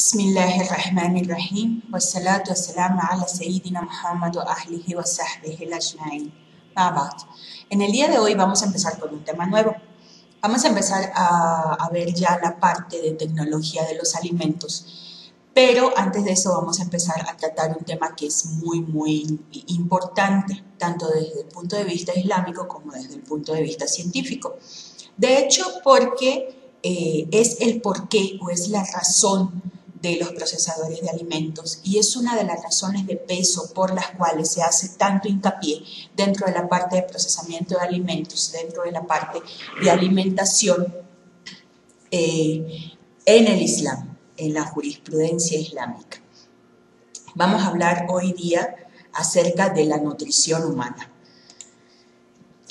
Bismillahirrahmanirrahim. Wassalatu wassalamu ala Sayyidina Muhammad wa ahlihi wa sahbihi ajma'in. En el día de hoy vamos a empezar con un tema nuevo. Vamos a empezar a ver ya la parte de tecnología de los alimentos. Pero antes de eso vamos a empezar a tratar un tema que es muy importante, tanto desde el punto de vista islámico como desde el punto de vista científico. De hecho, porque es el porqué o es la razón de los procesadores de alimentos y es una de las razones de peso por las cuales se hace tanto hincapié dentro de la parte de procesamiento de alimentos, dentro de la parte de alimentación en el Islam, en la jurisprudencia islámica. Vamos a hablar hoy día acerca de la nutrición humana.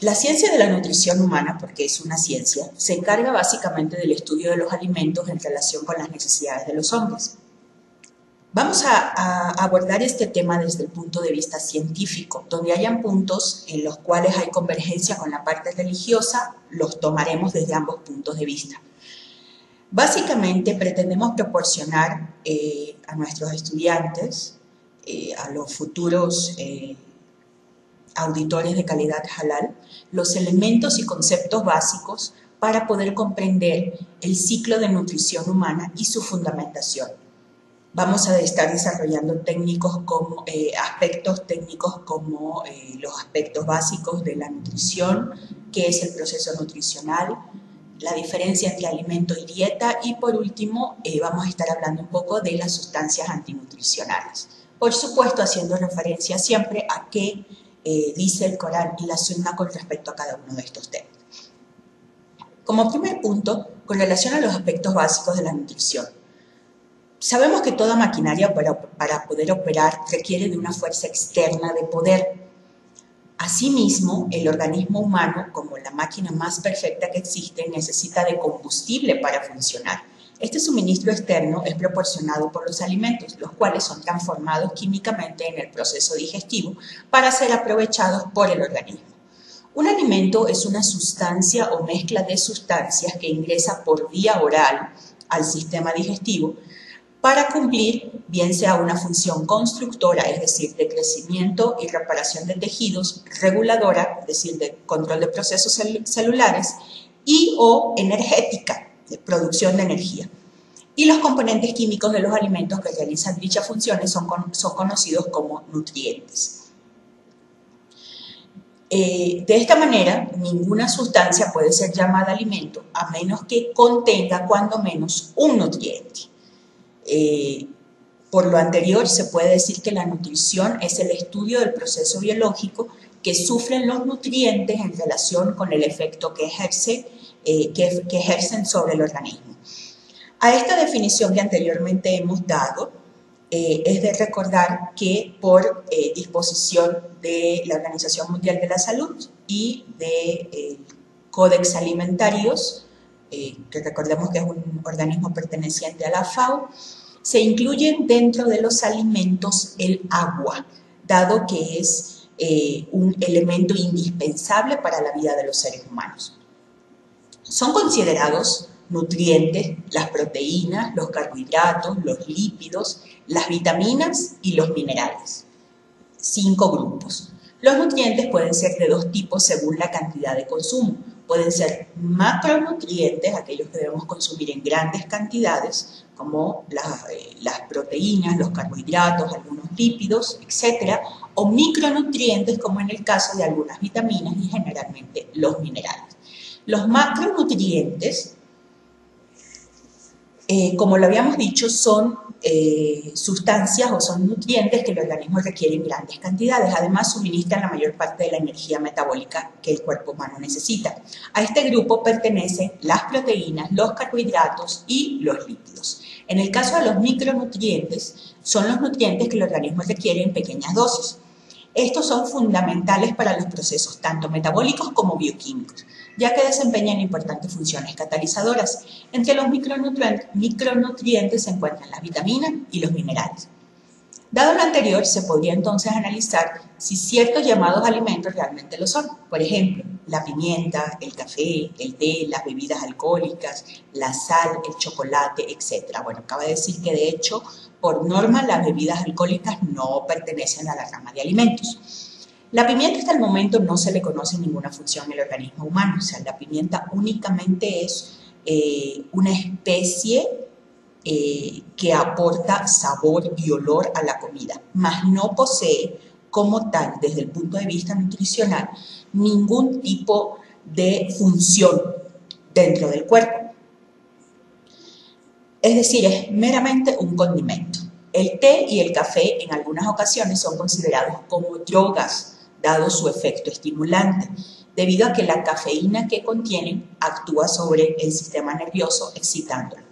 La ciencia de la nutrición humana, porque es una ciencia, se encarga básicamente del estudio de los alimentos en relación con las necesidades de los hombres. Vamos a abordar este tema desde el punto de vista científico, donde hayan puntos en los cuales hay convergencia con la parte religiosa, los tomaremos desde ambos puntos de vista. Básicamente pretendemos proporcionar a nuestros estudiantes, a los futuros auditores de calidad halal, los elementos y conceptos básicos para poder comprender el ciclo de nutrición humana y su fundamentación. Vamos a estar desarrollando aspectos técnicos como los aspectos básicos de la nutrición, qué es el proceso nutricional, la diferencia entre alimento y dieta y por último vamos a estar hablando un poco de las sustancias antinutricionales. Por supuesto, haciendo referencia siempre a qué dice el Corán y la Sunna con respecto a cada uno de estos temas. Como primer punto, con relación a los aspectos básicos de la nutrición. Sabemos que toda maquinaria para poder operar requiere de una fuerza externa de poder. Asimismo, el organismo humano, como la máquina más perfecta que existe, necesita de combustible para funcionar. Este suministro externo es proporcionado por los alimentos, los cuales son transformados químicamente en el proceso digestivo para ser aprovechados por el organismo. Un alimento es una sustancia o mezcla de sustancias que ingresa por vía oral al sistema digestivo para cumplir bien sea una función constructora, es decir, de crecimiento y reparación de tejidos, reguladora, es decir, de control de procesos celulares, y o energética, de producción de energía. Y los componentes químicos de los alimentos que realizan dichas funciones son conocidos como nutrientes. De esta manera, ninguna sustancia puede ser llamada alimento a menos que contenga cuando menos un nutriente. Por lo anterior, se puede decir que la nutrición es el estudio del proceso biológico que sufren los nutrientes en relación con el efecto que ejercen sobre el organismo. A esta definición que anteriormente hemos dado, es de recordar que por disposición de la Organización Mundial de la Salud y de Códex Alimentarios, que recordemos que es un organismo perteneciente a la FAO, se incluyen dentro de los alimentos el agua, dado que es un elemento indispensable para la vida de los seres humanos. Son considerados nutrientes las proteínas, los carbohidratos, los lípidos, las vitaminas y los minerales. 5 grupos. Los nutrientes pueden ser de 2 tipos según la cantidad de consumo. Pueden ser macronutrientes, aquellos que debemos consumir en grandes cantidades, como las proteínas, los carbohidratos, algunos lípidos, etc. O micronutrientes, como en el caso de algunas vitaminas y generalmente los minerales. Los macronutrientes, como lo habíamos dicho, son sustancias o son nutrientes que el organismo requiere en grandes cantidades. Además, suministran la mayor parte de la energía metabólica que el cuerpo humano necesita. A este grupo pertenecen las proteínas, los carbohidratos y los lípidos. En el caso de los micronutrientes, son los nutrientes que el organismo requiere en pequeñas dosis. Estos son fundamentales para los procesos tanto metabólicos como bioquímicos, ya que desempeñan importantes funciones catalizadoras. Entre los micronutrientes se encuentran las vitaminas y los minerales. Dado lo anterior, se podría entonces analizar si ciertos llamados alimentos realmente lo son. Por ejemplo, la pimienta, el café, el té, las bebidas alcohólicas, la sal, el chocolate, etc. Bueno, acaba de decir que de hecho, por norma, las bebidas alcohólicas no pertenecen a la rama de alimentos. La pimienta hasta el momento no se le conoce ninguna función en el organismo humano, o sea, la pimienta únicamente es una especie que aporta sabor y olor a la comida, mas no posee como tal, desde el punto de vista nutricional, ningún tipo de función dentro del cuerpo. Es decir, es meramente un condimento. El té y el café en algunas ocasiones son considerados como drogas, dado su efecto estimulante, debido a que la cafeína que contienen actúa sobre el sistema nervioso excitándolo.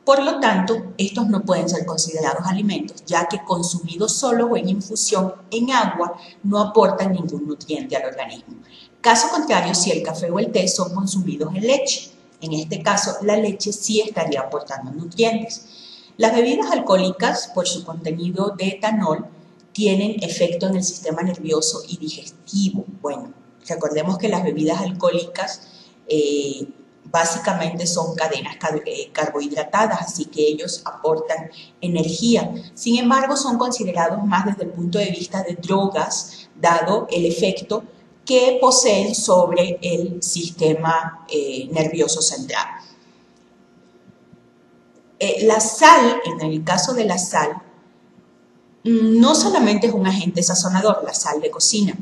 Por lo tanto, estos no pueden ser considerados alimentos, ya que consumidos solos o en infusión en agua no aportan ningún nutriente al organismo. Caso contrario, si el café o el té son consumidos en leche, en este caso la leche sí estaría aportando nutrientes. Las bebidas alcohólicas, por su contenido de etanol, tienen efecto en el sistema nervioso y digestivo. Bueno, recordemos que las bebidas alcohólicas básicamente son cadenas carbohidratadas, así que ellos aportan energía. Sin embargo, son considerados más desde el punto de vista de drogas, dado el efecto que poseen sobre el sistema nervioso central. La sal, en el caso de la sal, no solamente es un agente sazonador, la sal de cocina,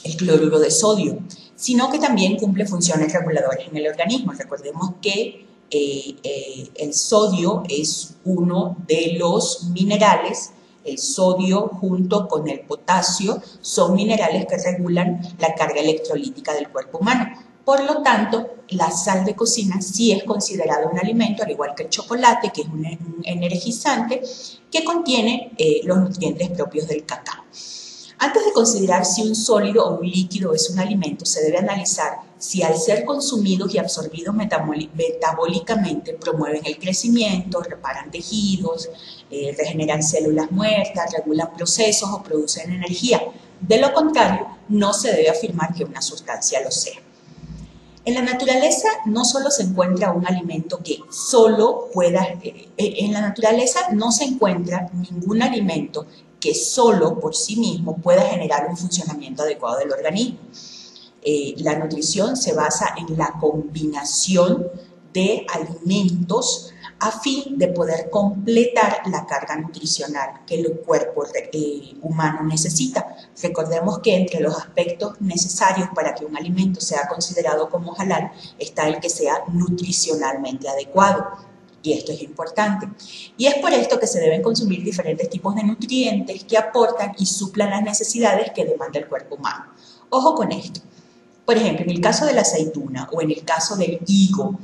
el cloruro de sodio, sino que también cumple funciones reguladoras en el organismo. Recordemos que el sodio es uno de los minerales, el sodio junto con el potasio son minerales que regulan la carga electrolítica del cuerpo humano. Por lo tanto, la sal de cocina sí es considerada un alimento, al igual que el chocolate, que es un energizante, que contiene los nutrientes propios del cacao. Antes de considerar si un sólido o un líquido es un alimento, se debe analizar si al ser consumidos y absorbidos metabólicamente promueven el crecimiento, reparan tejidos, regeneran células muertas, regulan procesos o producen energía. De lo contrario, no se debe afirmar que una sustancia lo sea. En la naturaleza no solo se encuentra un alimento que solo pueda, en la naturaleza no se encuentra ningún alimento que solo por sí mismo pueda generar un funcionamiento adecuado del organismo. La nutrición se basa en la combinación de alimentos a fin de poder completar la carga nutricional que el cuerpo humano necesita. Recordemos que entre los aspectos necesarios para que un alimento sea considerado como halal está el que sea nutricionalmente adecuado. Y esto es importante. Y es por esto que se deben consumir diferentes tipos de nutrientes que aportan y suplan las necesidades que demanda el cuerpo humano. Ojo con esto. Por ejemplo, en el caso de la aceituna o en el caso del higo,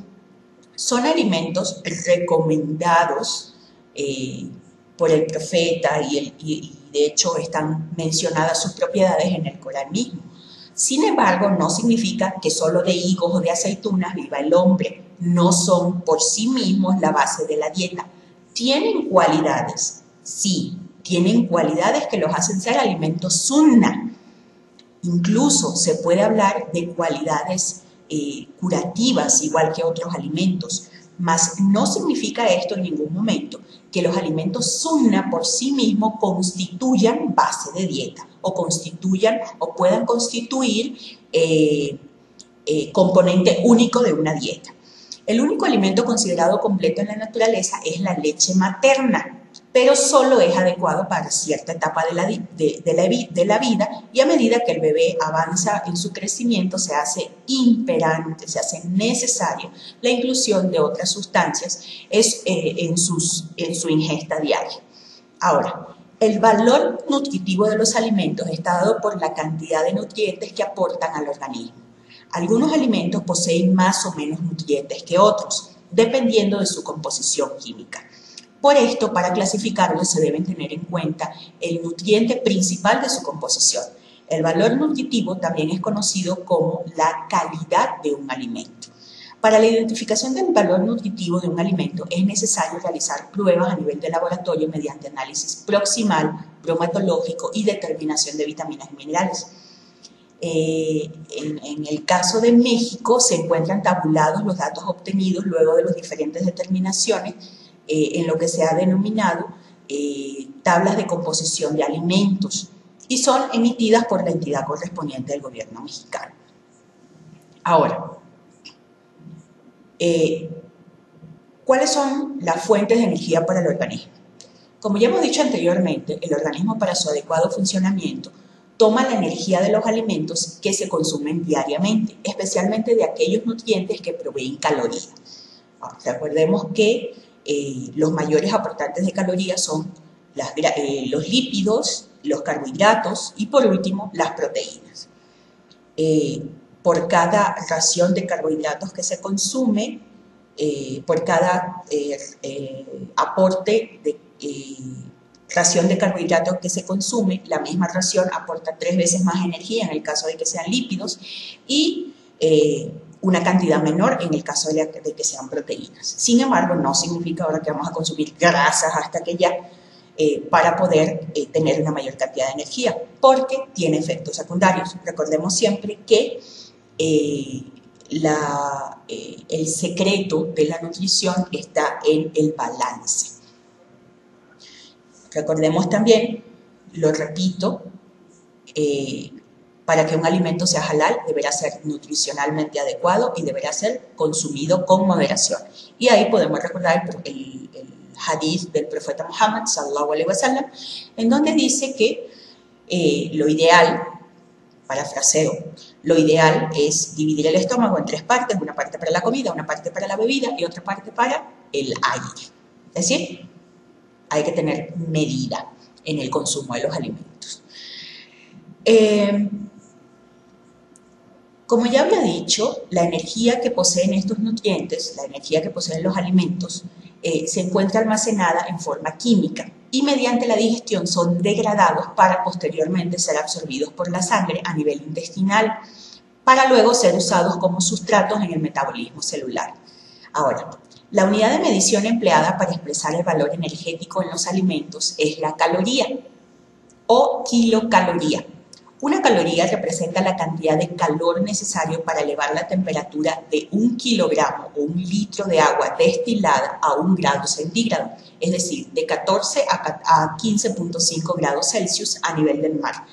son alimentos recomendados por el profeta y de hecho están mencionadas sus propiedades en el Corán mismo. Sin embargo, no significa que solo de higos o de aceitunas viva el hombre. No son por sí mismos la base de la dieta. ¿Tienen cualidades? Sí, tienen cualidades que los hacen ser alimentos sunna. Incluso se puede hablar de cualidades curativas, igual que otros alimentos, mas no significa esto en ningún momento que los alimentos sunna por sí mismos constituyan base de dieta o constituyan o puedan constituir componente único de una dieta. El único alimento considerado completo en la naturaleza es la leche materna, pero solo es adecuado para cierta etapa de la vida y a medida que el bebé avanza en su crecimiento se hace imperante, se hace necesaria la inclusión de otras sustancias en su ingesta diaria. Ahora, el valor nutritivo de los alimentos está dado por la cantidad de nutrientes que aportan al organismo. Algunos alimentos poseen más o menos nutrientes que otros, dependiendo de su composición química. Por esto, para clasificarlos se deben tener en cuenta el nutriente principal de su composición. El valor nutritivo también es conocido como la calidad de un alimento. Para la identificación del valor nutritivo de un alimento es necesario realizar pruebas a nivel de laboratorio mediante análisis proximal, bromatológico y determinación de vitaminas y minerales. En el caso de México se encuentran tabulados los datos obtenidos luego de las diferentes determinaciones en lo que se ha denominado tablas de composición de alimentos y son emitidas por la entidad correspondiente del gobierno mexicano. Ahora, ¿cuáles son las fuentes de energía para el organismo? Como ya hemos dicho anteriormente, el organismo para su adecuado funcionamiento toma la energía de los alimentos que se consumen diariamente, especialmente de aquellos nutrientes que proveen calorías. Ahora, recordemos que los mayores aportantes de calorías son los lípidos, los carbohidratos y por último las proteínas. Por cada ración de carbohidratos que se consume, por cada aporte de ración de carbohidratos que se consume, la misma ración aporta 3 veces más energía en el caso de que sean lípidos y una cantidad menor en el caso de que sean proteínas. Sin embargo, no significa ahora que vamos a consumir grasas hasta que ya para poder tener una mayor cantidad de energía, porque tiene efectos secundarios. Recordemos siempre que el secreto de la nutrición está en el balance. Recordemos también, lo repito, para que un alimento sea halal deberá ser nutricionalmente adecuado y deberá ser consumido con moderación. Y ahí podemos recordar el hadith del profeta Muhammad sallallahu alaihi wasallam, en donde dice que lo ideal, parafraseo, lo ideal es dividir el estómago en 3 partes, una parte para la comida, una parte para la bebida y otra parte para el aire. Es decir, hay que tener medida en el consumo de los alimentos. Como ya había dicho, la energía que poseen estos nutrientes, la energía que poseen los alimentos, se encuentra almacenada en forma química y mediante la digestión son degradados para posteriormente ser absorbidos por la sangre a nivel intestinal para luego ser usados como sustratos en el metabolismo celular. Ahora, la unidad de medición empleada para expresar el valor energético en los alimentos es la caloría o kilocaloría. Una caloría representa la cantidad de calor necesario para elevar la temperatura de 1 kilogramo o 1 litro de agua destilada a 1 grado centígrado, es decir, de 14 a 15.5 grados Celsius a nivel del mar.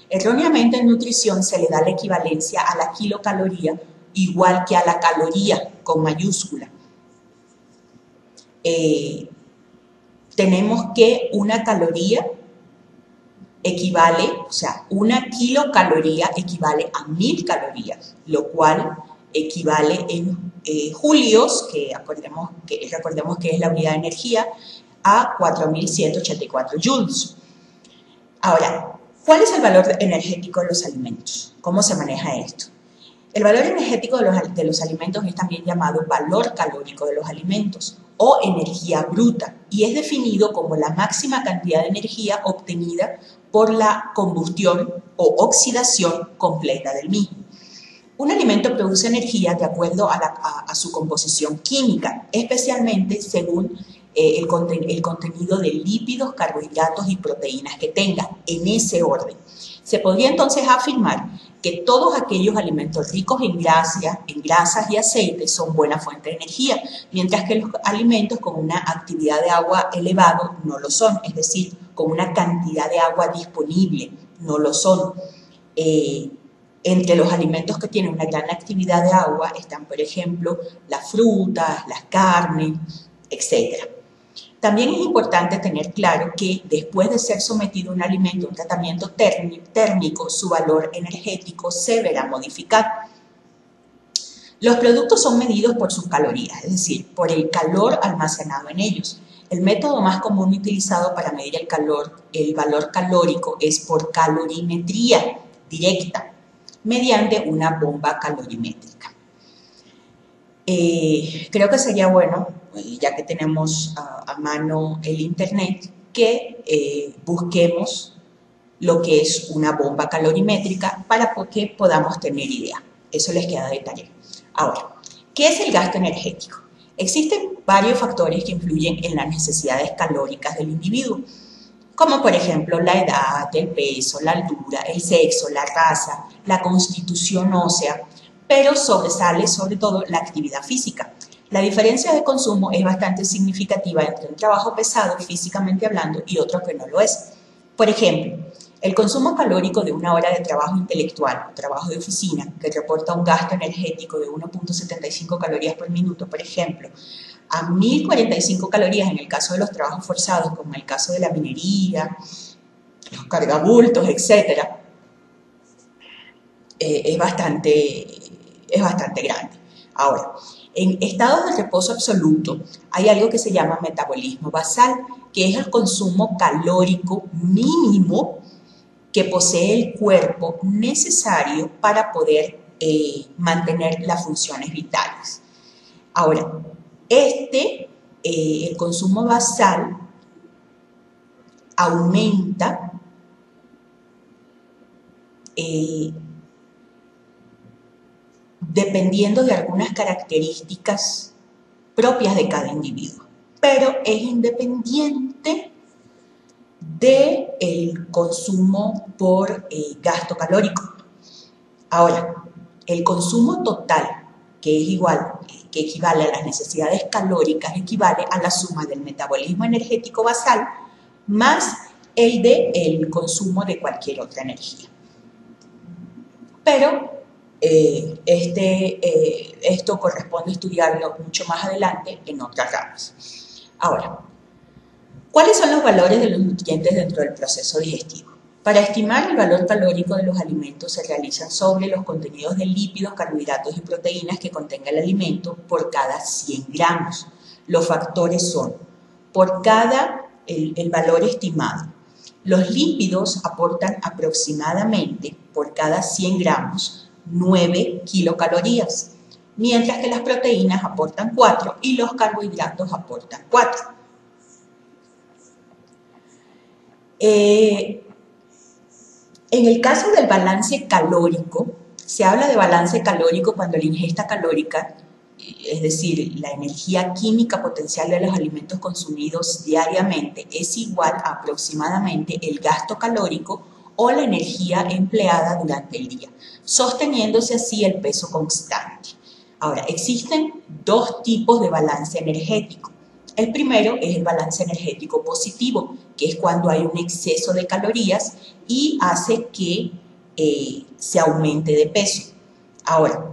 Erróneamente en nutrición se le da la equivalencia a la kilocaloría igual que a la caloría con mayúscula. Tenemos que una caloría equivale, o sea, 1 kilocaloría equivale a 1000 calorías, lo cual equivale en julios, que recordemos que es la unidad de energía, a 4184 joules. Ahora, ¿cuál es el valor energético de los alimentos? ¿Cómo se maneja esto? El valor energético de los alimentos es también llamado valor calórico de los alimentos o energía bruta y es definido como la máxima cantidad de energía obtenida por la combustión o oxidación completa del mismo. Un alimento produce energía de acuerdo a su composición química, especialmente según el contenido de lípidos, carbohidratos y proteínas que tenga, en ese orden. Se podría entonces afirmar que todos aquellos alimentos ricos en grasas y aceites son buena fuente de energía, mientras que los alimentos con una actividad de agua elevado no lo son, es decir, con una cantidad de agua disponible no lo son. Entre los alimentos que tienen una gran actividad de agua están, por ejemplo, las frutas, las carnes, etc. También es importante tener claro que después de ser sometido un alimento a un tratamiento térmico, su valor energético se verá modificado. Los productos son medidos por sus calorías, es decir, por el calor almacenado en ellos. El método más común utilizado para medir el valor calórico es por calorimetría directa, mediante una bomba calorimétrica. Creo que sería bueno, ya que tenemos a mano el internet, que busquemos lo que es una bomba calorimétrica para que podamos tener idea. Eso les queda de tarea. Ahora, ¿qué es el gasto energético? Existen varios factores que influyen en las necesidades calóricas del individuo. como por ejemplo la edad, el peso, la altura, el sexo, la raza, la constitución ósea, pero sobresale sobre todo la actividad física. La diferencia de consumo es bastante significativa entre un trabajo pesado físicamente hablando y otro que no lo es. Por ejemplo, el consumo calórico de una hora de trabajo intelectual o trabajo de oficina, que reporta un gasto energético de 1.75 calorías por minuto, por ejemplo, a 1045 calorías en el caso de los trabajos forzados, como en el caso de la minería, los cargabultos, etc., es bastante grande. Ahora, en estados de reposo absoluto hay algo que se llama metabolismo basal, que es el consumo calórico mínimo que posee el cuerpo necesario para poder mantener las funciones vitales. Ahora, el consumo basal aumenta dependiendo de algunas características propias de cada individuo, pero es independiente del consumo por gasto calórico. Ahora, el consumo total, que equivale a las necesidades calóricas, equivale a la suma del metabolismo energético basal más el del consumo de cualquier otra energía. Pero esto corresponde estudiarlo mucho más adelante en otras ramas. Ahora, ¿cuáles son los valores de los nutrientes dentro del proceso digestivo? Para estimar el valor calórico de los alimentos se realizan sobre los contenidos de lípidos, carbohidratos y proteínas que contenga el alimento por cada 100 gramos. Los factores son, por cada el valor estimado, los lípidos aportan aproximadamente por cada 100 gramos 9 kilocalorías, mientras que las proteínas aportan 4 y los carbohidratos aportan 4. En el caso del balance calórico, se habla de balance calórico cuando la ingesta calórica, es decir, la energía química potencial de los alimentos consumidos diariamente, es igual a aproximadamente el gasto calórico o la energía empleada durante el día, sosteniéndose así el peso constante. Ahora, existen dos tipos de balance energético. El primero es el balance energético positivo, que es cuando hay un exceso de calorías y hace que se aumente de peso. Ahora,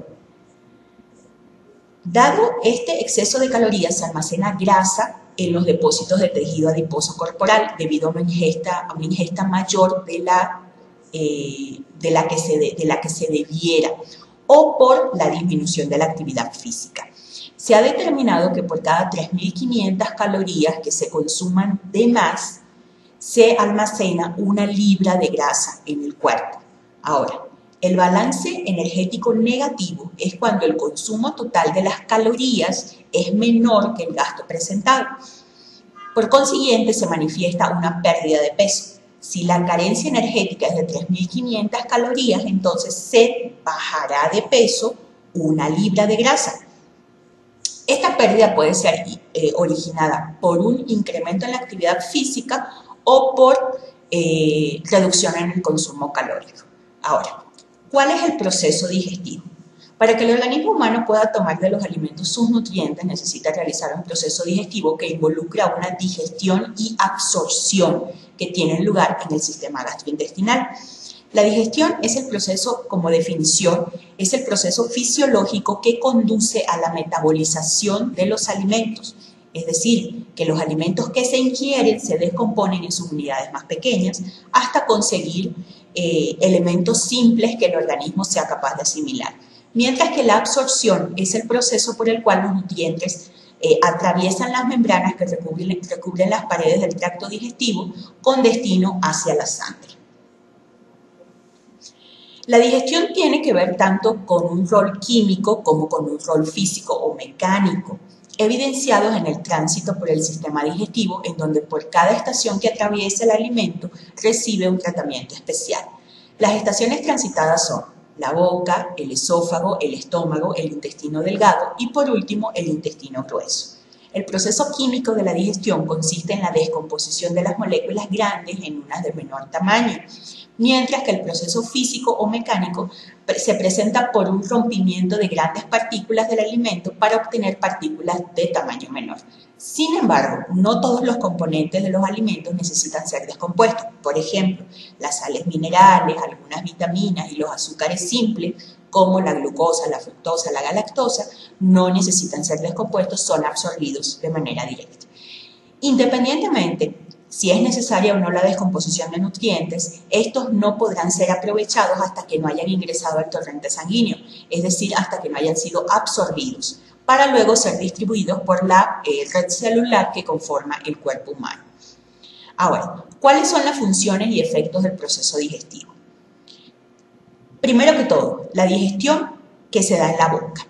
dado este exceso de calorías, se almacena grasa en los depósitos de tejido adiposo corporal debido a una ingesta mayor de la que se debiera o por la disminución de la actividad física. Se ha determinado que por cada 3.500 calorías que se consuman de más, se almacena 1 libra de grasa en el cuerpo. Ahora, el balance energético negativo es cuando el consumo total de las calorías es menor que el gasto presentado. Por consiguiente, se manifiesta una pérdida de peso. Si la carencia energética es de 3.500 calorías, entonces se bajará de peso 1 libra de grasa. Esta pérdida puede ser originada por un incremento en la actividad física o por reducción en el consumo calórico. Ahora, ¿cuál es el proceso digestivo? Para que el organismo humano pueda tomar de los alimentos sus nutrientes, necesita realizar un proceso digestivo que involucra una digestión y absorción que tienen lugar en el sistema gastrointestinal. La digestión es el proceso, como definición, es el proceso fisiológico que conduce a la metabolización de los alimentos. Es decir, que los alimentos que se ingieren se descomponen en sus unidades más pequeñas hasta conseguir elementos simples que el organismo sea capaz de asimilar. Mientras que la absorción es el proceso por el cual los nutrientes atraviesan las membranas que recubren las paredes del tracto digestivo con destino hacia la sangre. La digestión tiene que ver tanto con un rol químico como con un rol físico o mecánico, evidenciados en el tránsito por el sistema digestivo, en donde por cada estación que atraviesa el alimento recibe un tratamiento especial. Las estaciones transitadas son la boca, el esófago, el estómago, el intestino delgado y por último el intestino grueso. El proceso químico de la digestión consiste en la descomposición de las moléculas grandes en unas de menor tamaño, mientras que el proceso físico o mecánico se presenta por un rompimiento de grandes partículas del alimento para obtener partículas de tamaño menor. Sin embargo, no todos los componentes de los alimentos necesitan ser descompuestos. Por ejemplo, las sales minerales, algunas vitaminas y los azúcares simples, como la glucosa, la fructosa, la galactosa, no necesitan ser descompuestos, son absorbidos de manera directa. Independientemente si es necesaria o no la descomposición de nutrientes, estos no podrán ser aprovechados hasta que no hayan ingresado al torrente sanguíneo, es decir, hasta que no hayan sido absorbidos, para luego ser distribuidos por la red celular que conforma el cuerpo humano. Ahora, ¿cuáles son las funciones y efectos del proceso digestivo? Primero que todo, la digestión que se da en la boca.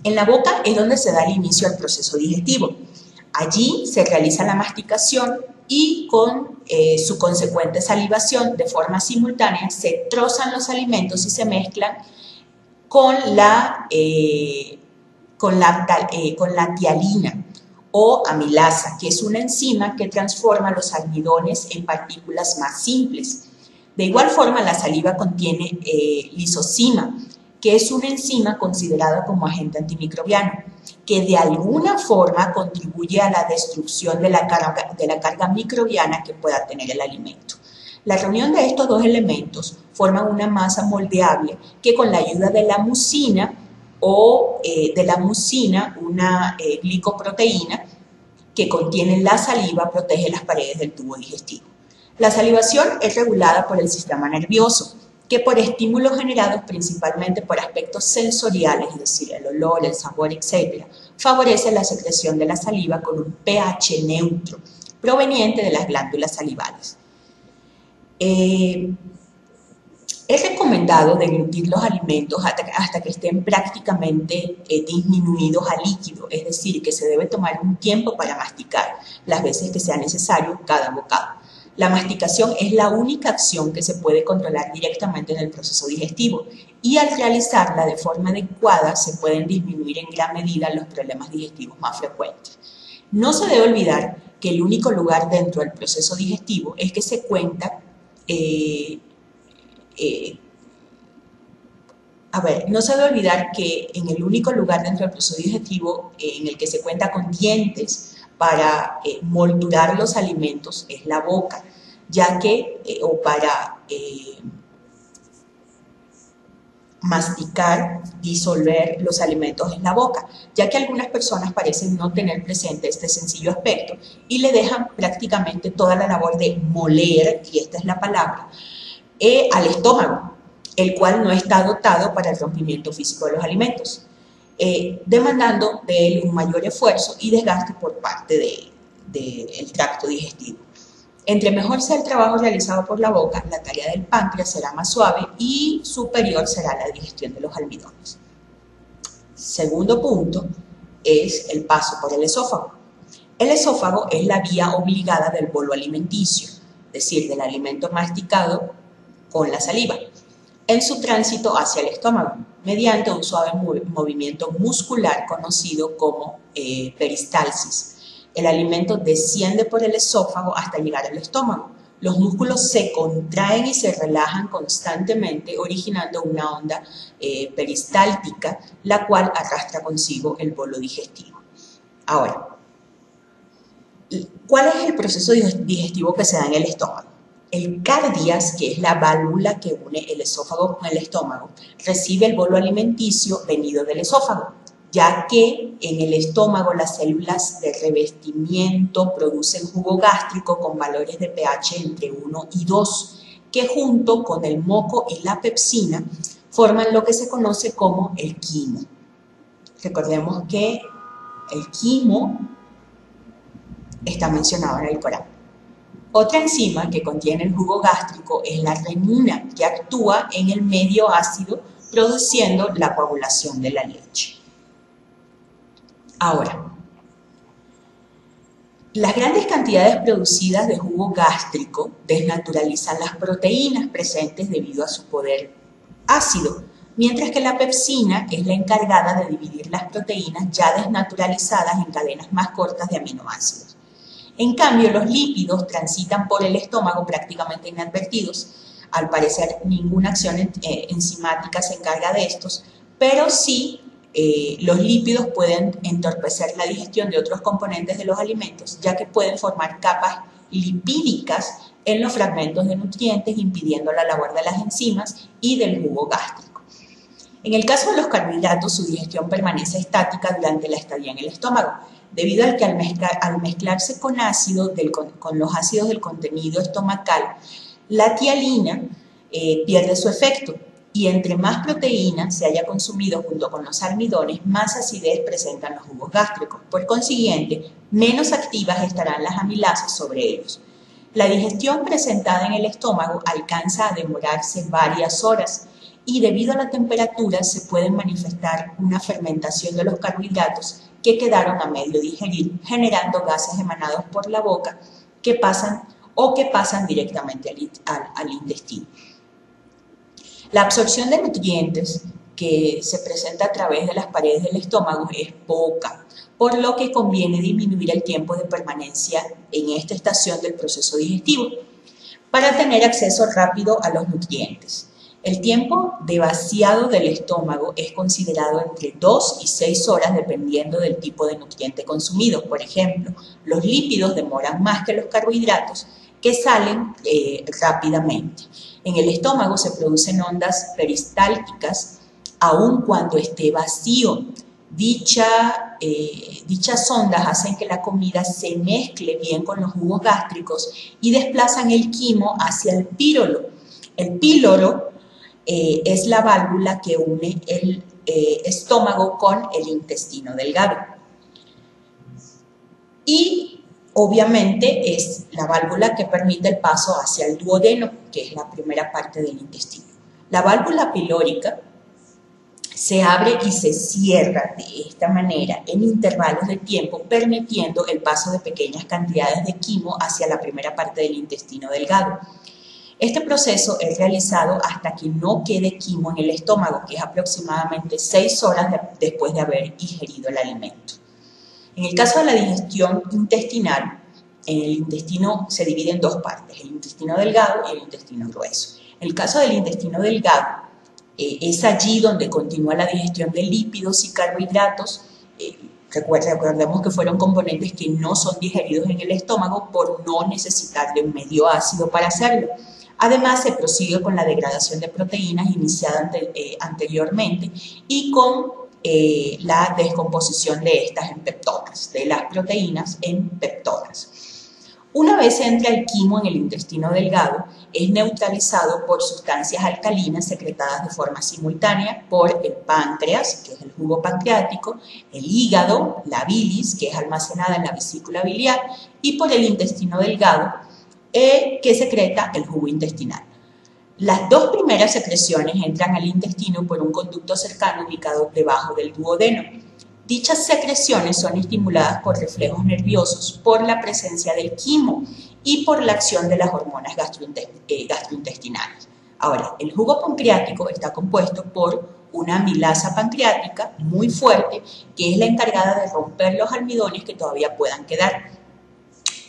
En la boca es donde se da el inicio al proceso digestivo. Allí se realiza la masticación y con su consecuente salivación de forma simultánea se trozan los alimentos y se mezclan con la tialina o amilasa, que es una enzima que transforma los almidones en partículas más simples. De igual forma, la saliva contiene lisozima, que es una enzima considerada como agente antimicrobiano, que de alguna forma contribuye a la destrucción de la carga microbiana que pueda tener el alimento. La reunión de estos dos elementos forman una masa moldeable que con la ayuda de la mucina una glicoproteína que contiene la saliva, protege las paredes del tubo digestivo. La salivación es regulada por el sistema nervioso, que por estímulos generados principalmente por aspectos sensoriales, es decir, el olor, el sabor, etc., favorece la secreción de la saliva con un pH neutro, proveniente de las glándulas salivales. Es recomendado deglutir los alimentos hasta que estén prácticamente disminuidos a líquido, es decir, que se debe tomar un tiempo para masticar, las veces que sea necesario cada bocado. La masticación es la única acción que se puede controlar directamente en el proceso digestivo y al realizarla de forma adecuada se pueden disminuir en gran medida los problemas digestivos más frecuentes. No se debe olvidar que el único lugar dentro del proceso digestivo es que se cuenta no se debe olvidar que en el único lugar dentro del proceso digestivo en el que se cuenta con dientes para moldurar los alimentos es la boca, ya que, o para masticar, disolver los alimentos en la boca, ya que algunas personas parecen no tener presente este sencillo aspecto y le dejan prácticamente toda la labor de moler, y esta es la palabra, al estómago, el cual no está dotado para el rompimiento físico de los alimentos, demandando de él un mayor esfuerzo y desgaste por parte del tracto digestivo. Entre mejor sea el trabajo realizado por la boca, la tarea del páncreas será más suave y superior será la digestión de los almidones. Segundo punto es el paso por el esófago. El esófago es la vía obligada del bolo alimenticio, es decir, del alimento masticado con la saliva, en su tránsito hacia el estómago, mediante un suave movimiento muscular conocido como peristalsis. El alimento desciende por el esófago hasta llegar al estómago. Los músculos se contraen y se relajan constantemente, originando una onda peristáltica, la cual arrastra consigo el bolo digestivo. Ahora, ¿cuál es el proceso digestivo que se da en el estómago? El cardias, que es la válvula que une el esófago con el estómago, recibe el bolo alimenticio venido del esófago, ya que en el estómago las células de revestimiento producen jugo gástrico con valores de pH entre 1 y 2, que junto con el moco y la pepsina forman lo que se conoce como el quimo. Recordemos que el quimo está mencionado en el Corán. Otra enzima que contiene el jugo gástrico es la renina, que actúa en el medio ácido produciendo la coagulación de la leche. Ahora, las grandes cantidades producidas de jugo gástrico desnaturalizan las proteínas presentes debido a su poder ácido, mientras que la pepsina es la encargada de dividir las proteínas ya desnaturalizadas en cadenas más cortas de aminoácidos. En cambio, los lípidos transitan por el estómago prácticamente inadvertidos. Al parecer, ninguna acción enzimática se encarga de estos, pero sí los lípidos pueden entorpecer la digestión de otros componentes de los alimentos, ya que pueden formar capas lipídicas en los fragmentos de nutrientes, impidiendo la labor de las enzimas y del jugo gástrico. En el caso de los carbohidratos, su digestión permanece estática durante la estadía en el estómago, debido al que al mezclarse con los ácidos del contenido estomacal, la tialina pierde su efecto, y entre más proteína se haya consumido junto con los almidones, más acidez presentan los jugos gástricos. Por consiguiente, menos activas estarán las amilasas sobre ellos. La digestión presentada en el estómago alcanza a demorarse varias horas y debido a la temperatura se puede manifestar una fermentación de los carbohidratos que quedaron a medio digerir, generando gases emanados por la boca que pasan directamente al intestino. La absorción de nutrientes que se presenta a través de las paredes del estómago es poca, por lo que conviene disminuir el tiempo de permanencia en esta estación del proceso digestivo para tener acceso rápido a los nutrientes. El tiempo de vaciado del estómago es considerado entre 2 y 6 horas dependiendo del tipo de nutriente consumido. Por ejemplo, los lípidos demoran más que los carbohidratos, que salen rápidamente. En el estómago se producen ondas peristálticas aun cuando esté vacío. Dichas ondas hacen que la comida se mezcle bien con los jugos gástricos y desplazan el quimo hacia el píloro. El píloro es la válvula que une el estómago con el intestino delgado. Y obviamente es la válvula que permite el paso hacia el duodeno, que es la primera parte del intestino. La válvula pilórica se abre y se cierra de esta manera en intervalos de tiempo, permitiendo el paso de pequeñas cantidades de quimo hacia la primera parte del intestino delgado. Este proceso es realizado hasta que no quede quimo en el estómago, que es aproximadamente 6 horas después de haber ingerido el alimento. En el caso de la digestión intestinal, el intestino se divide en dos partes, el intestino delgado y el intestino grueso. En el caso del intestino delgado, es allí donde continúa la digestión de lípidos y carbohidratos. Recordemos que fueron componentes que no son digeridos en el estómago por no necesitar de un medio ácido para hacerlo. Además, se prosigue con la degradación de proteínas iniciada anteriormente y con la descomposición de estas en peptonas, de las proteínas en peptonas. Una vez entra el quimo en el intestino delgado, es neutralizado por sustancias alcalinas secretadas de forma simultánea por el páncreas, que es el jugo pancreático, el hígado, la bilis, que es almacenada en la vesícula biliar, y por el intestino delgado, que secreta el jugo intestinal. Las dos primeras secreciones entran al intestino por un conducto cercano ubicado debajo del duodeno. Dichas secreciones son estimuladas por reflejos nerviosos, por la presencia del quimo y por la acción de las hormonas gastrointestinales. Ahora, el jugo pancreático está compuesto por una amilasa pancreática muy fuerte, que es la encargada de romper los almidones que todavía puedan quedar.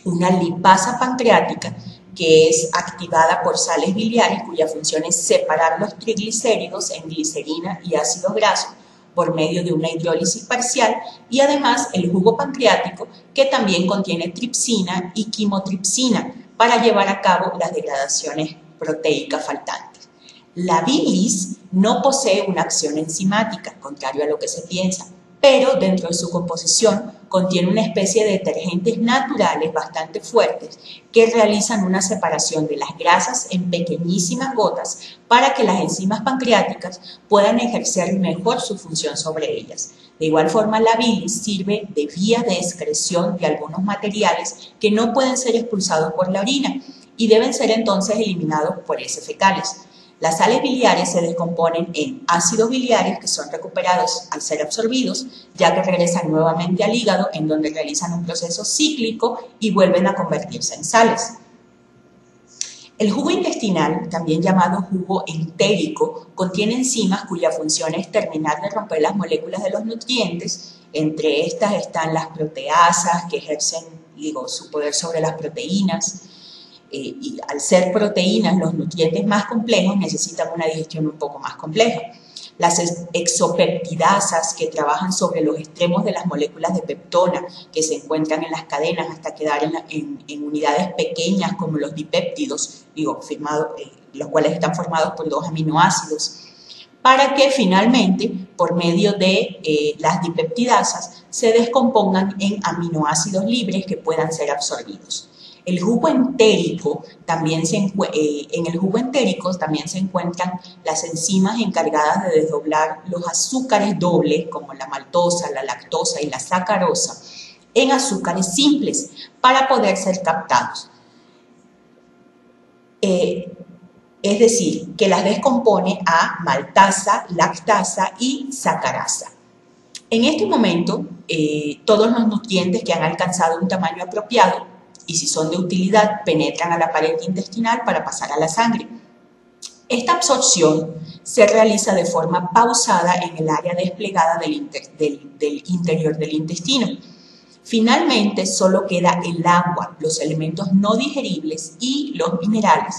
Una lipasa pancreática, que es activada por sales biliares, cuya función es separar los triglicéridos en glicerina y ácidos grasos por medio de una hidrólisis parcial, y además el jugo pancreático, que también contiene tripsina y quimotripsina para llevar a cabo las degradaciones proteicas faltantes. La bilis no posee una acción enzimática, contrario a lo que se piensa, pero dentro de su composición contiene una especie de detergentes naturales bastante fuertes que realizan una separación de las grasas en pequeñísimas gotas para que las enzimas pancreáticas puedan ejercer mejor su función sobre ellas. De igual forma, la bilis sirve de vía de excreción de algunos materiales que no pueden ser expulsados por la orina y deben ser entonces eliminados por heces fecales. Las sales biliares se descomponen en ácidos biliares que son recuperados al ser absorbidos, ya que regresan nuevamente al hígado, en donde realizan un proceso cíclico y vuelven a convertirse en sales. El jugo intestinal, también llamado jugo entérico, contiene enzimas cuya función es terminar de romper las moléculas de los nutrientes. Entre estas están las proteasas, que ejercen, su poder sobre las proteínas. Y al ser proteínas, los nutrientes más complejos necesitan una digestión un poco más compleja. Las exopeptidasas, que trabajan sobre los extremos de las moléculas de peptona que se encuentran en las cadenas hasta quedar en unidades pequeñas como los dipéptidos, los cuales están formados por 2 aminoácidos, para que finalmente, por medio de las dipeptidasas, se descompongan en aminoácidos libres que puedan ser absorbidos. El jugo entérico en el jugo entérico también se encuentran las enzimas encargadas de desdoblar los azúcares dobles, como la maltosa, la lactosa y la sacarosa, en azúcares simples para poder ser captados. Es decir, que las descompone a maltasa, lactasa y sacarasa. En este momento, todos los nutrientes que han alcanzado un tamaño apropiado y si son de utilidad, penetran a la pared intestinal para pasar a la sangre. Esta absorción se realiza de forma pausada en el área desplegada del interior del intestino. Finalmente, solo queda el agua, los elementos no digeribles y los minerales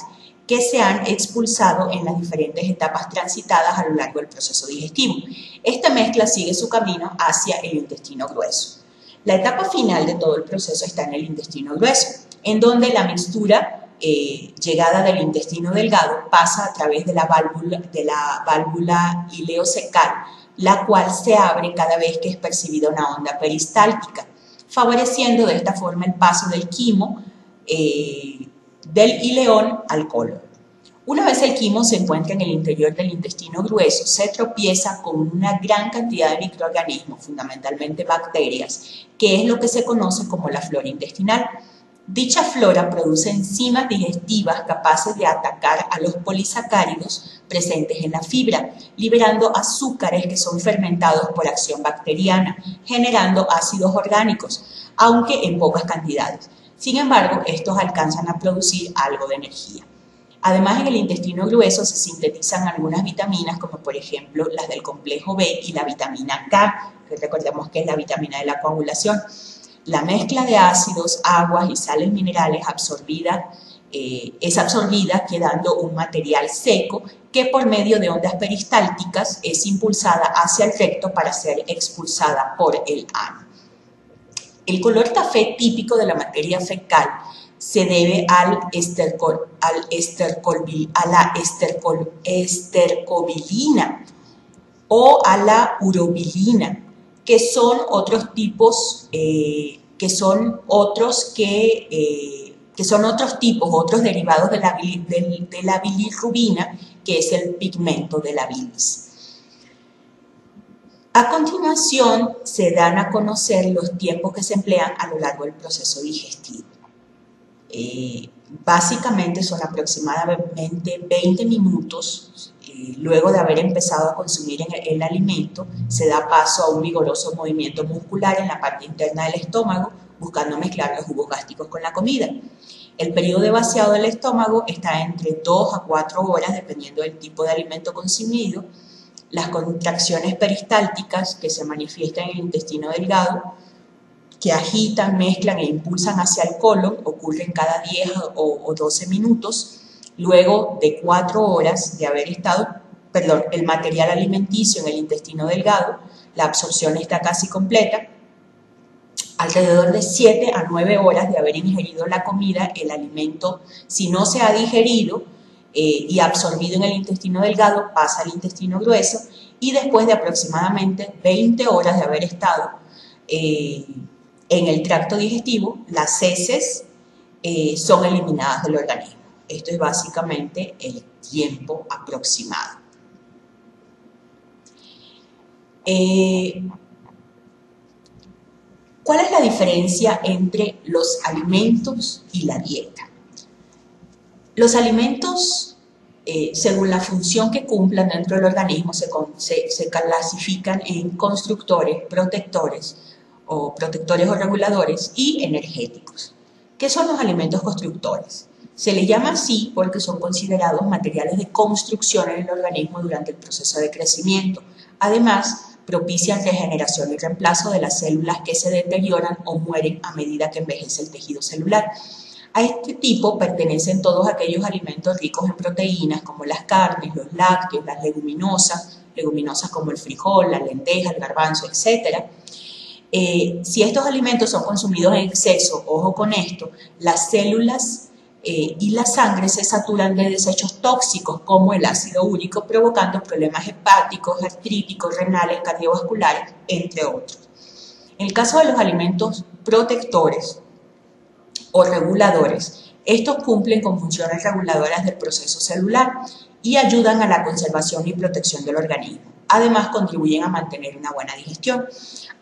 que se han expulsado en las diferentes etapas transitadas a lo largo del proceso digestivo. Esta mezcla sigue su camino hacia el intestino grueso. La etapa final de todo el proceso está en el intestino grueso, en donde la mixtura llegada del intestino delgado pasa a través de la válvula ileocecal, la cual se abre cada vez que es percibida una onda peristáltica, favoreciendo de esta forma el paso del quimo del ileón al colon. Una vez el quimo se encuentra en el interior del intestino grueso, se tropieza con una gran cantidad de microorganismos, fundamentalmente bacterias, que es lo que se conoce como la flora intestinal. Dicha flora produce enzimas digestivas capaces de atacar a los polisacáridos presentes en la fibra, liberando azúcares que son fermentados por acción bacteriana, generando ácidos orgánicos, aunque en pocas cantidades. Sin embargo, estos alcanzan a producir algo de energía. Además, en el intestino grueso se sintetizan algunas vitaminas, como por ejemplo las del complejo B y la vitamina K, que recordemos que es la vitamina de la coagulación. La mezcla de ácidos, aguas y sales minerales es absorbida quedando un material seco que por medio de ondas peristálticas es impulsada hacia el recto para ser expulsada por el ano. El color café típico de la materia fecal se debe a la estercobilina o a la urobilina, que son otros tipos, otros derivados de la bilirrubina, que es el pigmento de la bilis. A continuación, se dan a conocer los tiempos que se emplean a lo largo del proceso digestivo. Básicamente son aproximadamente 20 minutos. Luego de haber empezado a consumir el alimento, se da paso a un vigoroso movimiento muscular en la parte interna del estómago, buscando mezclar los jugos gástricos con la comida. El periodo de vaciado del estómago está entre 2 a 4 horas, dependiendo del tipo de alimento consumido. Las contracciones peristálticas que se manifiestan en el intestino delgado, que agitan, mezclan e impulsan hacia el colon, ocurren cada 10 o 12 minutos. Luego de 4 horas de haber estado, el material alimenticio en el intestino delgado, la absorción está casi completa. Alrededor de 7 a 9 horas de haber ingerido la comida, el alimento, si no se ha digerido y absorbido en el intestino delgado, pasa al intestino grueso, y después de aproximadamente 20 horas de haber estado en el tracto digestivo, las heces son eliminadas del organismo. Esto es básicamente el tiempo aproximado. ¿Cuál es la diferencia entre los alimentos y la dieta? Los alimentos, según la función que cumplan dentro del organismo, se clasifican en constructores, protectores o reguladores y energéticos. ¿Qué son los alimentos constructores? Se les llama así porque son considerados materiales de construcción en el organismo durante el proceso de crecimiento. Además, propician regeneración y reemplazo de las células que se deterioran o mueren a medida que envejece el tejido celular. A este tipo pertenecen todos aquellos alimentos ricos en proteínas como las carnes, los lácteos, las leguminosas como el frijol, la lenteja, el garbanzo, etc. Si estos alimentos son consumidos en exceso, ojo con esto, las células y la sangre se saturan de desechos tóxicos como el ácido úrico, provocando problemas hepáticos, artríticos, renales, cardiovasculares, entre otros. En el caso de los alimentos protectores o reguladores, estos cumplen con funciones reguladoras del proceso celular y ayudan a la conservación y protección del organismo. Además, contribuyen a mantener una buena digestión.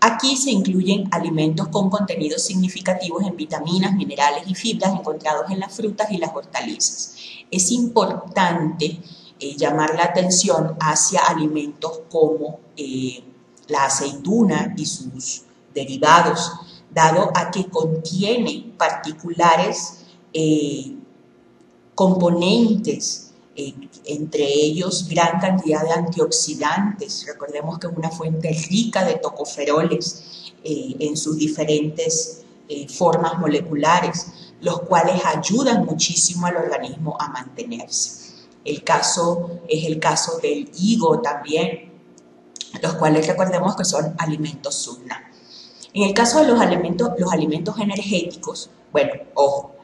Aquí se incluyen alimentos con contenidos significativos en vitaminas, minerales y fibras encontrados en las frutas y las hortalizas. Es importante llamar la atención hacia alimentos como la aceituna y sus derivados, dado a que contiene particulares componentes, entre ellos gran cantidad de antioxidantes. Recordemos que es una fuente rica de tocoferoles en sus diferentes formas moleculares, los cuales ayudan muchísimo al organismo a mantenerse. Es el caso del higo también, los cuales recordemos que son alimentos sunna. En el caso de los alimentos energéticos, bueno, ojo,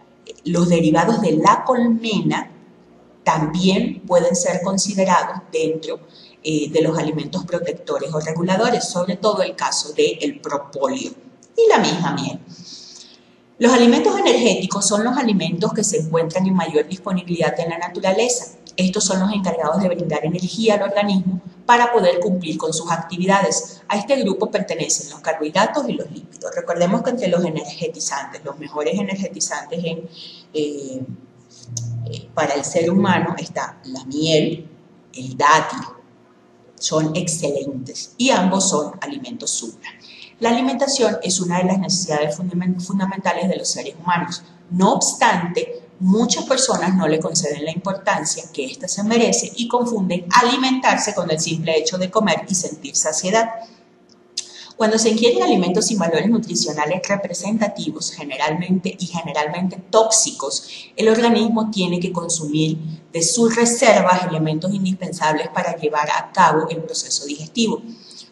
los derivados de la colmena también pueden ser considerados dentro de los alimentos protectores o reguladores, sobre todo el caso del propóleo y la misma miel. Los alimentos energéticos son los alimentos que se encuentran en mayor disponibilidad en la naturaleza. Estos son los encargados de brindar energía al organismo para poder cumplir con sus actividades. A este grupo pertenecen los carbohidratos y los lípidos. Recordemos que entre los energetizantes, los mejores energetizantes para el ser humano está la miel, el dátil, son excelentes y ambos son alimentos sunna. La alimentación es una de las necesidades fundamentales de los seres humanos. No obstante, muchas personas no le conceden la importancia que ésta se merece y confunden alimentarse con el simple hecho de comer y sentir saciedad. Cuando se ingieren alimentos sin valores nutricionales representativos, generalmente tóxicos, el organismo tiene que consumir de sus reservas elementos indispensables para llevar a cabo el proceso digestivo.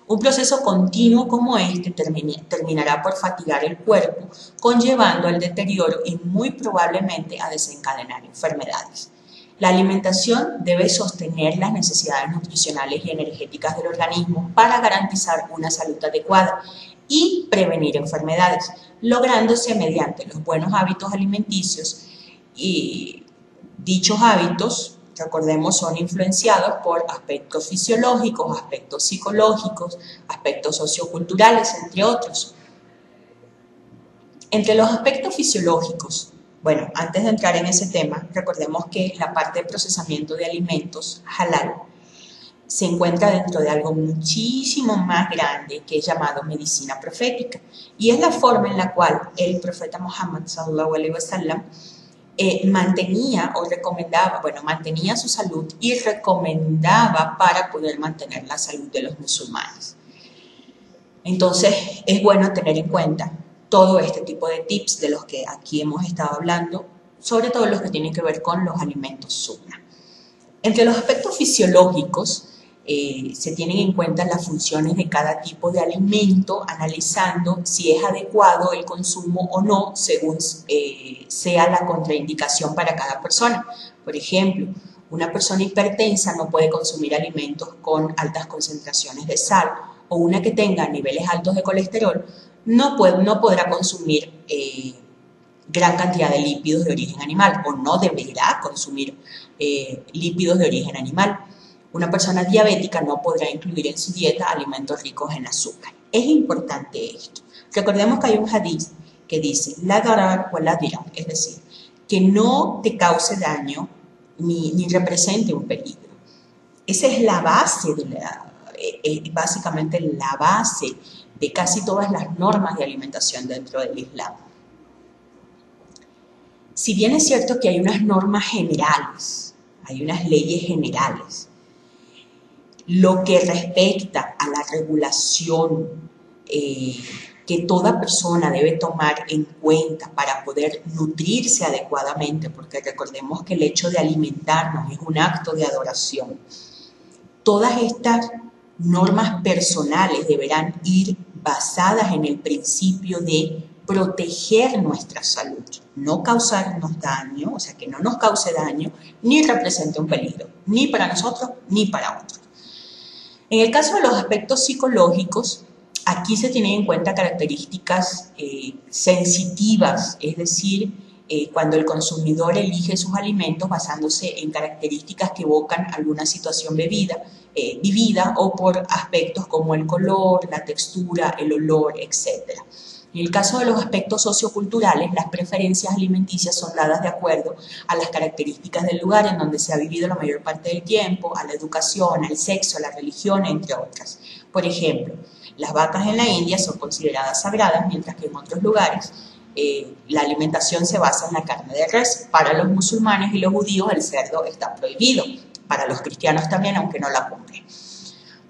Un proceso continuo como este terminará por fatigar el cuerpo, conllevando al deterioro y muy probablemente a desencadenar enfermedades. La alimentación debe sostener las necesidades nutricionales y energéticas del organismo para garantizar una salud adecuada y prevenir enfermedades, lográndose mediante los buenos hábitos alimenticios. Y dichos hábitos, recordemos, son influenciados por aspectos fisiológicos, aspectos psicológicos, aspectos socioculturales, entre otros. Entre los aspectos fisiológicos, bueno, antes de entrar en ese tema, recordemos que la parte de procesamiento de alimentos halal se encuentra dentro de algo muchísimo más grande que es llamado medicina profética, y es la forma en la cual el profeta Muhammad sallallahu alaihi wasallam mantenía su salud y recomendaba para poder mantener la salud de los musulmanes. Entonces, es bueno tener en cuenta todo este tipo de tips de los que aquí hemos estado hablando, sobre todo los que tienen que ver con los alimentos sunna. Entre los aspectos fisiológicos, se tienen en cuenta las funciones de cada tipo de alimento, analizando si es adecuado el consumo o no, según sea la contraindicación para cada persona. Por ejemplo, una persona hipertensa no puede consumir alimentos con altas concentraciones de sal, o una que tenga niveles altos de colesterol no podrá consumir gran cantidad de lípidos de origen animal, o no deberá consumir lípidos de origen animal. Una persona diabética no podrá incluir en su dieta alimentos ricos en azúcar. Es importante esto. Recordemos que hay un hadith que dice, la darar o la dirar, es decir, que no te cause daño ni represente un peligro. Esa es la base, básicamente la base de casi todas las normas de alimentación dentro del Islam. Si bien es cierto que hay unas normas generales, hay unas leyes generales, lo que respecta a la regulación que toda persona debe tomar en cuenta para poder nutrirse adecuadamente, porque recordemos que el hecho de alimentarnos es un acto de adoración. Todas estas normas personales deberán ir basadas en el principio de proteger nuestra salud, no causarnos daño, o sea, que no nos cause daño, ni represente un peligro, ni para nosotros, ni para otros. En el caso de los aspectos psicológicos, aquí se tienen en cuenta características sensitivas, es decir, cuando el consumidor elige sus alimentos basándose en características que evocan alguna situación vivida o por aspectos como el color, la textura, el olor, etc. En el caso de los aspectos socioculturales, las preferencias alimenticias son dadas de acuerdo a las características del lugar en donde se ha vivido la mayor parte del tiempo, a la educación, al sexo, a la religión, entre otras. Por ejemplo, las vacas en la India son consideradas sagradas, mientras que en otros lugares la alimentación se basa en la carne de res. Para los musulmanes y los judíos el cerdo está prohibido, para los cristianos también, aunque no la cumplen.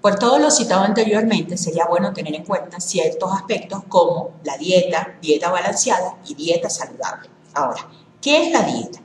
Por todo lo citado anteriormente, sería bueno tener en cuenta ciertos aspectos como la dieta, dieta balanceada y dieta saludable. Ahora, ¿qué es la dieta?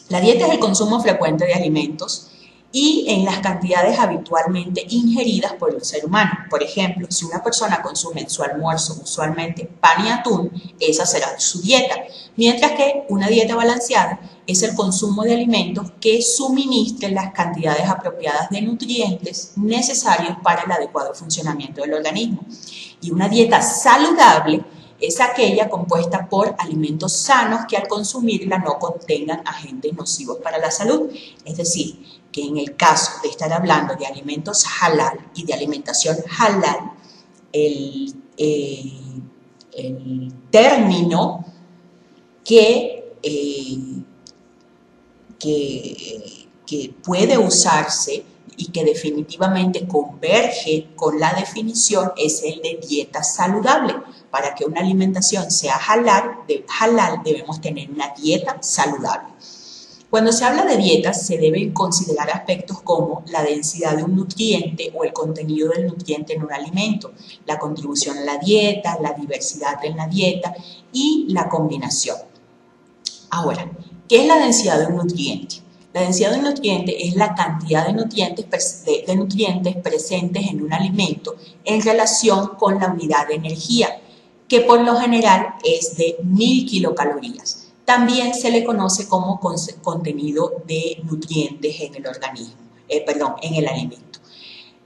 La dieta es el consumo frecuente de alimentos y en las cantidades habitualmente ingeridas por el ser humano. Por ejemplo, si una persona consume en su almuerzo usualmente pan y atún, esa será su dieta, mientras que una dieta balanceada es el consumo de alimentos que suministren las cantidades apropiadas de nutrientes necesarios para el adecuado funcionamiento del organismo. Y una dieta saludable es aquella compuesta por alimentos sanos que al consumirla no contengan agentes nocivos para la salud. Es decir, que en el caso de estar hablando de alimentos halal y de alimentación halal, el término que puede usarse y que definitivamente converge con la definición es el de dieta saludable. Para que una alimentación sea halal debemos tener una dieta saludable. Cuando se habla de dietas se deben considerar aspectos como la densidad de un nutriente o el contenido del nutriente en un alimento, la contribución a la dieta, la diversidad en la dieta y la combinación. Ahora, ¿qué es la densidad de un nutriente? La densidad de un nutriente es la cantidad de nutrientes presentes en un alimento en relación con la unidad de energía, que por lo general es de 1000 kilocalorías. También se le conoce como contenido de nutrientes en el organismo, en el alimento.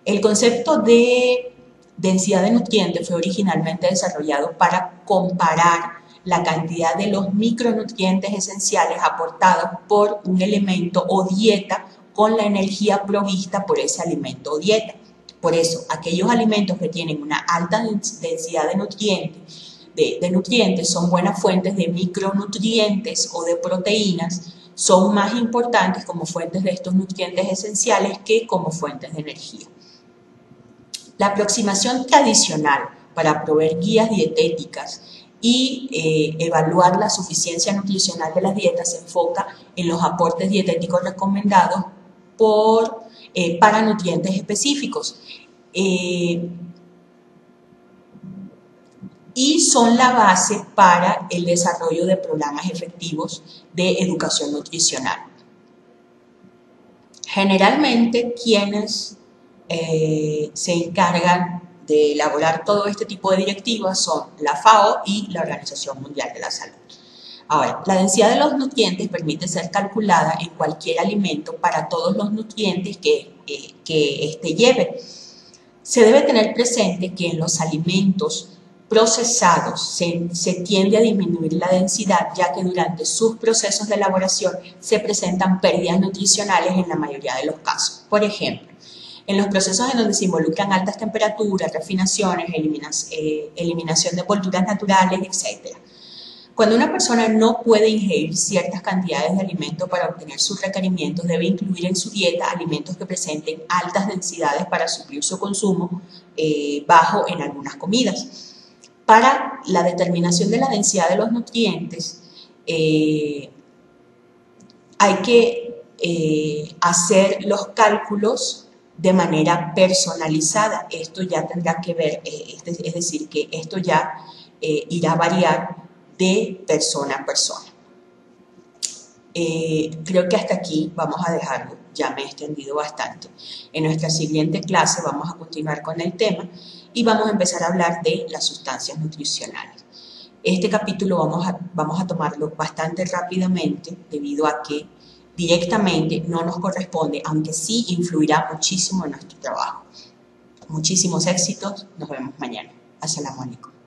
El concepto de densidad de nutrientes fue originalmente desarrollado para comparar la cantidad de los micronutrientes esenciales aportados por un elemento o dieta con la energía provista por ese alimento o dieta. Por eso, aquellos alimentos que tienen una alta densidad de nutrientes son buenas fuentes de micronutrientes o de proteínas, son más importantes como fuentes de estos nutrientes esenciales que como fuentes de energía. La aproximación tradicional para proveer guías dietéticas y evaluar la suficiencia nutricional de las dietas se enfoca en los aportes dietéticos recomendados para nutrientes específicos y son la base para el desarrollo de programas efectivos de educación nutricional. Generalmente quienes se encargan de elaborar todo este tipo de directivas son la FAO y la Organización Mundial de la Salud. Ahora, la densidad de los nutrientes permite ser calculada en cualquier alimento para todos los nutrientes que éste lleve. Se debe tener presente que en los alimentos procesados se tiende a disminuir la densidad, ya que durante sus procesos de elaboración se presentan pérdidas nutricionales en la mayoría de los casos. Por ejemplo, en los procesos en donde se involucran altas temperaturas, refinaciones, eliminación de envolturas naturales, etc. Cuando una persona no puede ingerir ciertas cantidades de alimentos para obtener sus requerimientos, debe incluir en su dieta alimentos que presenten altas densidades para suplir su consumo bajo en algunas comidas. Para la determinación de la densidad de los nutrientes, hay que hacer los cálculos de manera personalizada. Esto ya tendrá que ver, es decir, que esto ya irá a variar de persona a persona. Creo que hasta aquí vamos a dejarlo, ya me he extendido bastante. En nuestra siguiente clase vamos a continuar con el tema y vamos a empezar a hablar de las sustancias nutricionales. Este capítulo vamos a tomarlo bastante rápidamente debido a que directamente no nos corresponde, aunque sí influirá muchísimo en nuestro trabajo. Muchísimos éxitos, nos vemos mañana. Asalamu alaikum.